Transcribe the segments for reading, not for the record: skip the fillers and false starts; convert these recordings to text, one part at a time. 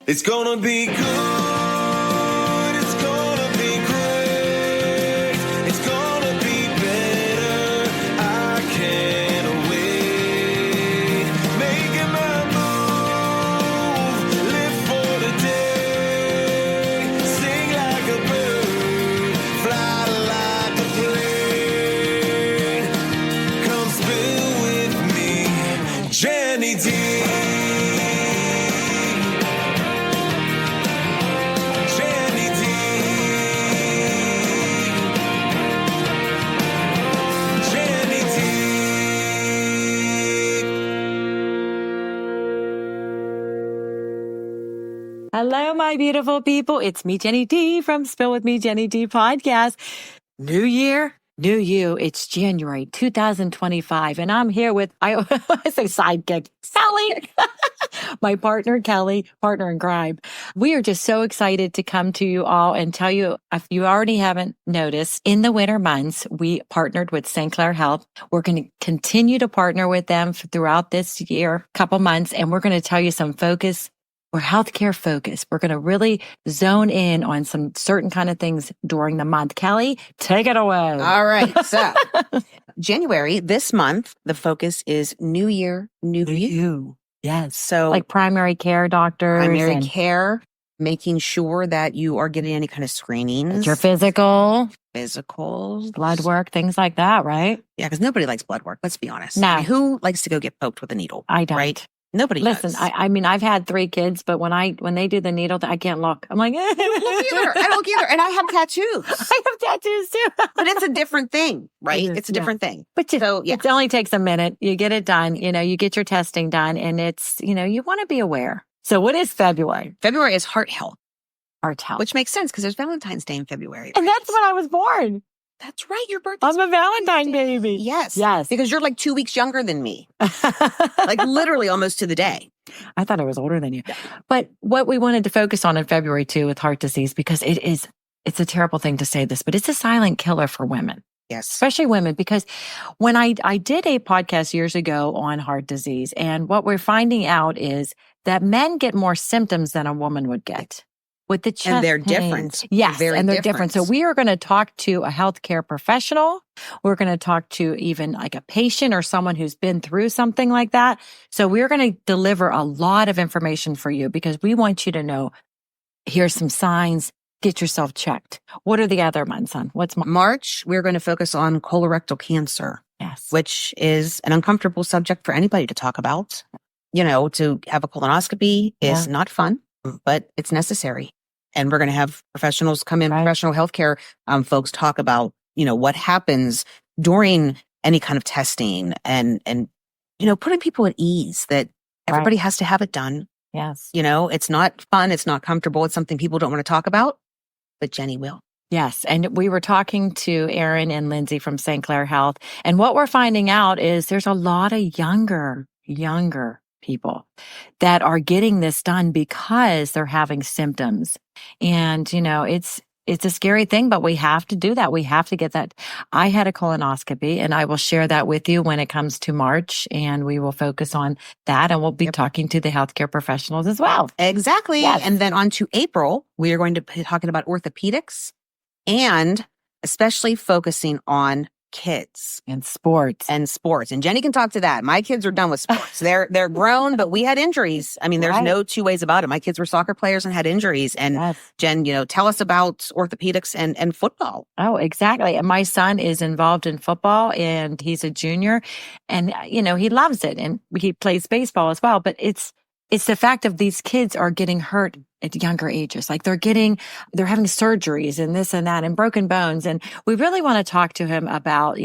It's gonna be good. It's gonna be great. It's gonna be better. I can't wait. Making my move. Live for the day. Sing like a bird. Fly like a plane. Come spill with me, Jenny D. Hello, my beautiful people. It's me, Jenny D from Spill With Me, Jenny D podcast. New year, new you. It's January 2025. And I'm here with, I say sidekick, Sally, my partner, Kelli, partner in crime. We are just so excited to come to you all and tell you, if you already haven't noticed, in the winter months, we partnered with Clair Health. We're going to continue to partner with them throughout this year, couple months, and we're going to tell you some focus. We're healthcare focused. We're going to really zone in on some certain kind of things during the month. Kelli, take it away. All right. So January, this month, the focus is New Year, New You. Yes. So like primary care doctors. Primary care, making sure that you are getting any kind of screenings. Your physicals, blood work, things like that, right? Yeah, because nobody likes blood work. Let's be honest. No. I mean, who likes to go get poked with a needle? I don't. Right? Nobody Listen, does. I mean, I've had 3 kids, but when they do the needle, I can't look. I'm like, I don't look either. And I have tattoos. I have tattoos too. But it's a different thing, right? It's a different thing. But it only takes a minute. You get it done. You get your testing done, and it's, you want to be aware. So what is February? February is Heart Health. Heart Health. Which makes sense because there's Valentine's Day in February. And that's when I was born. That's right. Your birthday. I'm a Valentine baby. Yes. Yes. Because you're like 2 weeks younger than me. Like literally almost to the day. I thought I was older than you. Yeah. But what we wanted to focus on in February too with heart disease, because it's a terrible thing to say this, but it's a silent killer for women. Yes. Especially women, because when I did a podcast years ago on heart disease, and what we're finding out is that men get more symptoms than a woman would get. With the chest and they're pains. different. Yes, and they're different. So we are going to talk to a healthcare professional. We're going to talk to even like a patient or someone who's been through something like that. So we're going to deliver a lot of information for you because we want you to know, here's some signs, get yourself checked. What are the other months on? What's March? We're going to focus on colorectal cancer. Yes. Which is an uncomfortable subject for anybody to talk about. To have a colonoscopy is not fun, but it's necessary. And we're going to have professionals come in, professional healthcare folks talk about, what happens during any kind of testing and putting people at ease that everybody has to have it done. Yes. It's not fun. It's not comfortable. It's something people don't want to talk about, but Jenny will. Yes. And we were talking to Aaron and Lindsay from Clair Health. And what we're finding out is there's a lot of younger people that are getting this done because they're having symptoms. And, it's a scary thing, but we have to do that. We have to get that. I had a colonoscopy, and I will share that with you when it comes to March, and we will focus on that, and we'll be talking to the healthcare professionals as well. Exactly. Yes. And then on to April, we are going to be talking about orthopedics and especially focusing on kids and sports. And Jenny can talk to that. My kids are done with sports. They're grown, but we had injuries. I mean, there's no two ways about it. My kids were soccer players and had injuries. And Jen, tell us about orthopedics and football. Oh, exactly. And my son is involved in football, and he's a junior, and he loves it, and he plays baseball as well. But it's the fact of these kids are getting hurt at younger ages. Like they're having surgeries and this and that and broken bones. And we really want to talk to him about,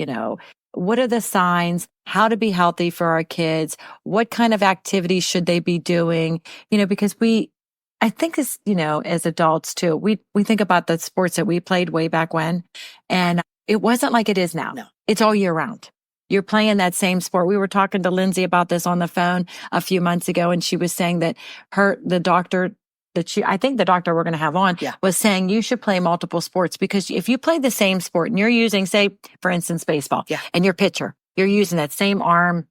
what are the signs, how to be healthy for our kids, what kind of activities should they be doing, because I think as, as adults too, we think about the sports that we played way back when, and it wasn't like it is now. No. It's all year round. You're playing that same sport. We were talking to Lindsay about this on the phone a few months ago, and she was saying that the doctor we're going to have on was saying you should play multiple sports, because if you play the same sport and you're using, say, for instance, baseball, and your pitcher, you're using that same arm,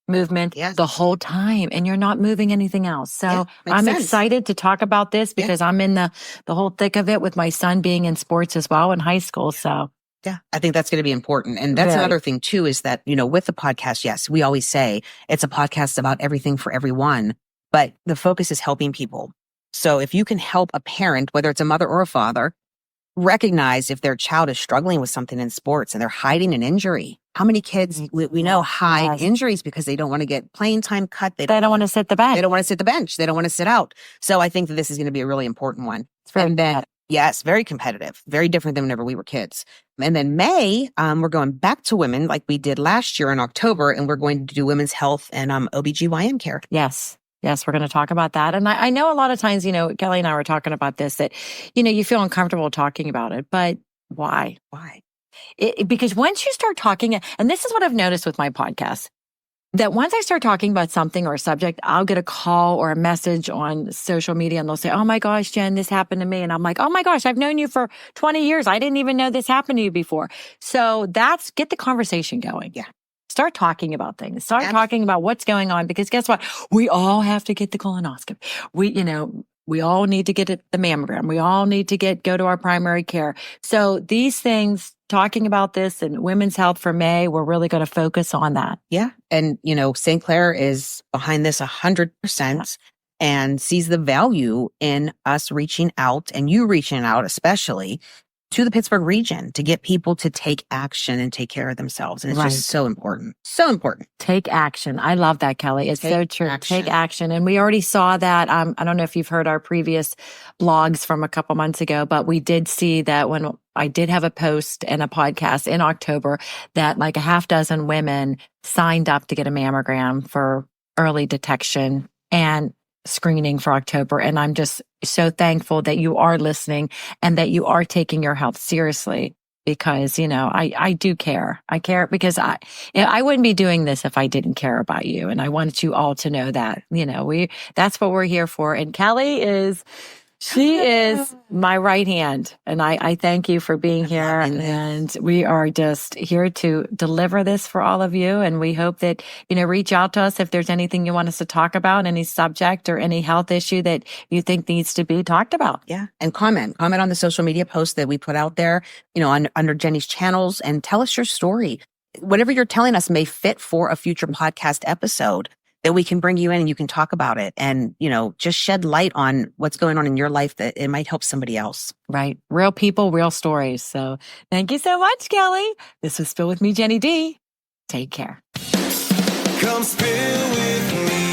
movement Yes. the whole time, and you're not moving anything else. So Yeah, makes I'm sense. excited to talk about this because I'm in the whole thick of it with my son being in sports as well in high school. So Yeah, I think that's going to be important. And that's Very. another thing too, is that, with the podcast, yes, we always say it's a podcast about everything for everyone, but the focus is helping people. So if you can help a parent, whether it's a mother or a father, recognize if their child is struggling with something in sports and they're hiding an injury. How many kids we know hide Yes. injuries because they don't want to get playing time cut? they don't want to sit the bench. They don't want to sit the bench. They don't want to sit out. So I think that this is going to be a really important one. It's very And then, competitive. yes, very competitive, very different than whenever we were kids. And then May, we're going back to women like we did last year in October, and we're going to do women's health and OBGYN care. Yes. Yes, we're going to talk about that. And I know a lot of times, Kelly and I were talking about this, that, you feel uncomfortable talking about it, but why? Why? Because once you start talking, and this is what I've noticed with my podcast, that once I start talking about something or a subject, I'll get a call or a message on social media and they'll say, "Oh my gosh, Jen, this happened to me." And I'm like, "Oh my gosh, I've known you for 20 years. I didn't even know this happened to you before." So get the conversation going. Yeah. Start talking about things. Start talking about what's going on, because guess what? We all have to get the colonoscopy. We all need to get the mammogram. We all need to go to our primary care. So these things, talking about this and women's health for May, we're really going to focus on that. Yeah. And, St. Clair is behind this 100% and sees the value in us reaching out, and you reaching out especially to the Pittsburgh region to get people to take action and take care of themselves. And it's just so important. So important. Take action. I love that, Kelly. It's so true. Take action. And we already saw that. I don't know if you've heard our previous blogs from a couple months ago, but we did see that when I did have a post and a podcast in October that like a half dozen women signed up to get a mammogram for early detection and screening for October. And I'm just so thankful that you are listening and that you are taking your health seriously, because, I do care. I care because I wouldn't be doing this if I didn't care about you. And I wanted you all to know that, that's what we're here for. And Kelly she is my right hand. And I thank you for being here. And we are just here to deliver this for all of you. And we hope that, reach out to us if there's anything you want us to talk about, any subject or any health issue that you think needs to be talked about. Yeah. And comment on the social media posts that we put out there, under Jenny's channels, and tell us your story. Whatever you're telling us may fit for a future podcast episode that we can bring you in and you can talk about it and, just shed light on what's going on in your life that it might help somebody else. Right. Real people, real stories. So thank you so much, Kelly. This was Spill with me, Jenny D. Take care. Come spill with me.